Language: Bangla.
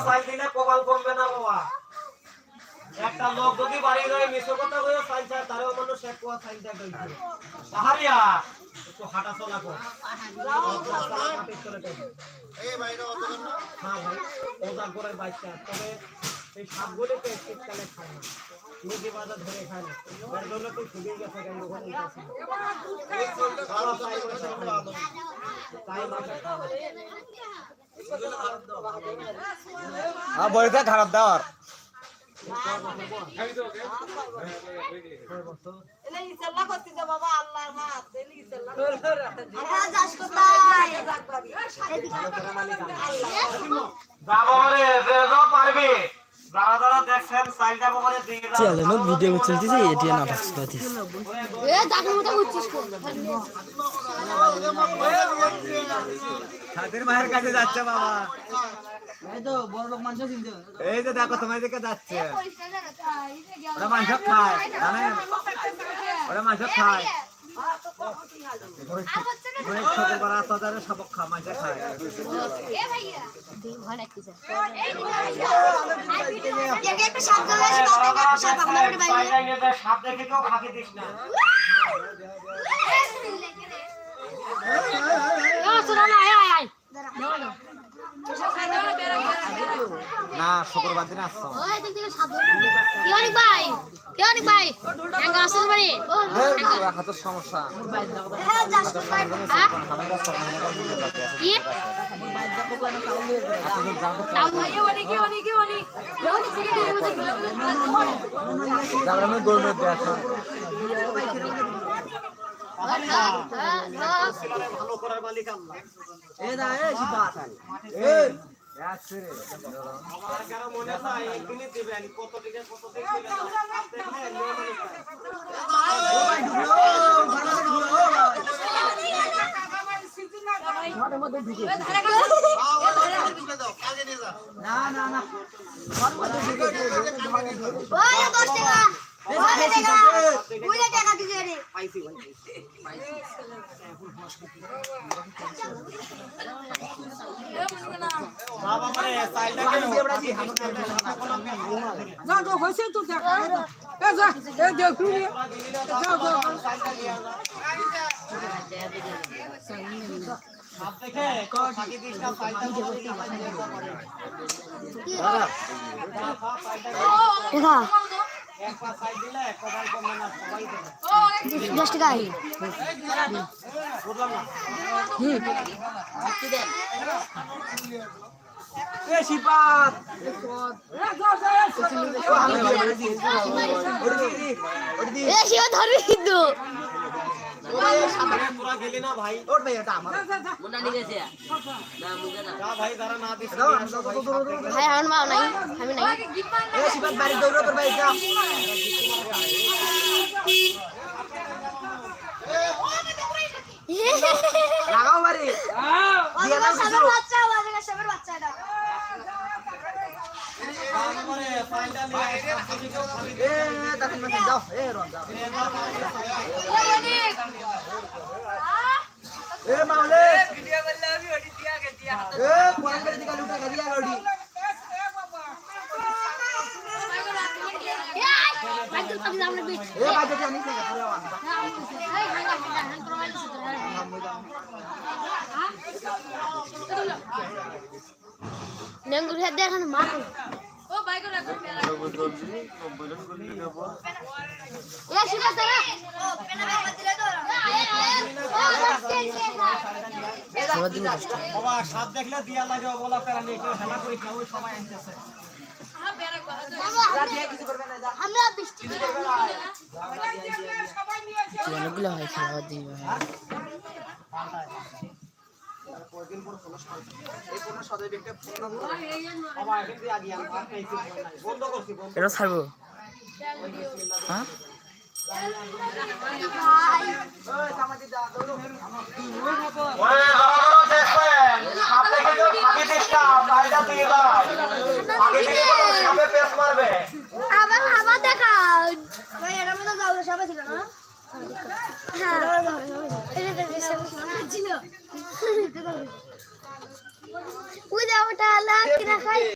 সাইল দিলে কপাল কমবে না বাবা। একটা লোক যদি বাড়ি যায় মিছো কথা কইও সাইল চায় তারেও মানুষ এক কোয়া সাইল দেয় কইছে। তাহারিয়া একটু হাঁটা চলা কর। এই ভাইরা অত না। হ্যাঁ ভাই ওটা করে বাইকটা তবে এই সাপগুলোকে শীতকালে খায় না। নিজে বাজার ধরে খায় না। এর জন্য তো শুকিয়ে গেছে কেন ওখানে আছে। হ্যাঁ বইটা খারাপ দেওয়ার চ্যানেলে ভিডিও চলতেছে এটি না পাচ্ছি হাতের মায়ের কাছে যাচ্ছে বাবা এই যে দেখো তোমার দিকে যাচ্ছে ওরা মাংস খায় জানেন ওরা মাংস খায় সাপক খা মাংস খায় সাপ দেখে কেউ ফাঁকি দিস না। না শুক্রবার দিন আসছো হাতের সমস্যা গরমের ভালো করার মালিক আল্লাহ। মনে হয় একদিনই দিবেন কত দিকে কত লাগাও বাড়ি নেঙ্গুর হেড দেখান মার ও ভাই করে এ শিবা দাঁড়া ও পেনা ব্যাগ দিলে তো বাবা সাপ দেখলে দিয়া লাগে বলা পেরা নিয়ে কেউ খেলা করি কেউ সবাই আনতেছে আমরা বৃষ্টি অনেকগুলো হয় খাওয়া দিয়ে এটা ছাড়বো হ্যাঁ সাপ দেখে কেউ ফাঁকি দিস না, বাইরে দিয়ে দাও। ফাঁকি